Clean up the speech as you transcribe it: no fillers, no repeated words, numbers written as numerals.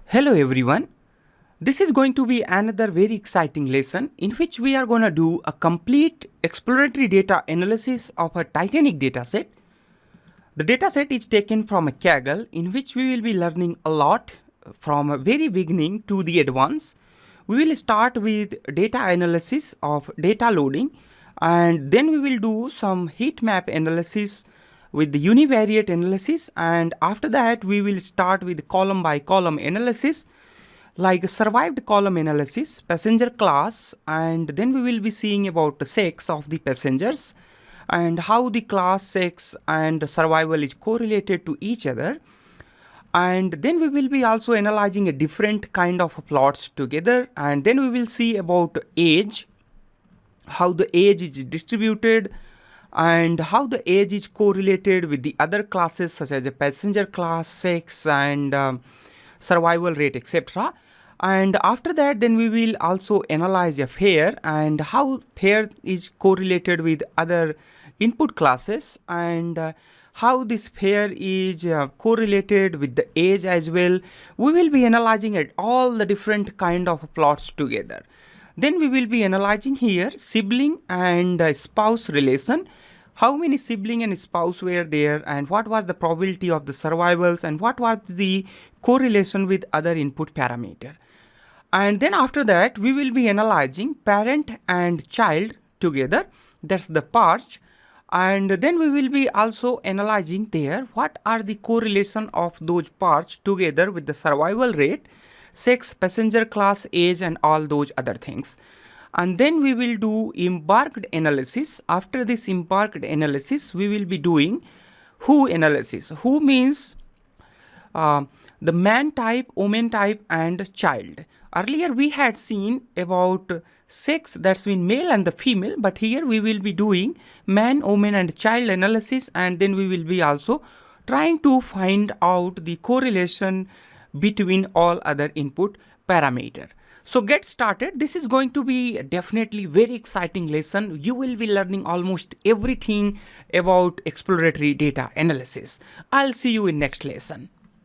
Hello everyone. This is going to be another very exciting lesson in which we are going to do a complete exploratory data analysis of a Titanic dataset. The dataset is taken from a Kaggle in which we will be learning a lot from a very beginning to the advance. We will start with data analysis of data loading, and then we will do some heat map analysis with the univariate analysis, and after that we will start with column by column analysis like survived column analysis, passenger class, and then we will be seeing about the sex of the passengers and how the class, sex and survival is correlated to each other. And then we will be also analyzing a different kind of plots together, and then we will see about age, how the age is distributed and how the age is correlated with the other classes such as the passenger class, sex and survival rate, etc. And after that then we will also analyze a fare and how fare is correlated with other input classes, and how this fare is correlated with the age as well. We will be analyzing it all the different kind of plots together. Then we will be analyzing here sibling and spouse relation. How many sibling and spouse were there, and what was the probability of the survivals, and what was the correlation with other input parameter. And then after that we will be analyzing parent and child together, that's the PARCH. And then we will be also analyzing there what are the correlation of those parts together with the survival rate, sex, passenger class, age and all those other things. And then we will do embarked analysis. After this embarked analysis we will be doing who analysis. Who means the man type, woman type and child. Earlier we had seen about sex, that's mean male and the female, but here we will be doing man, woman and child analysis, and then we will be also trying to find out the correlation between all other input parameter. So get started. This is going to be definitely very exciting lesson. You will be learning almost everything about exploratory data analysis. I'll see you in next lesson.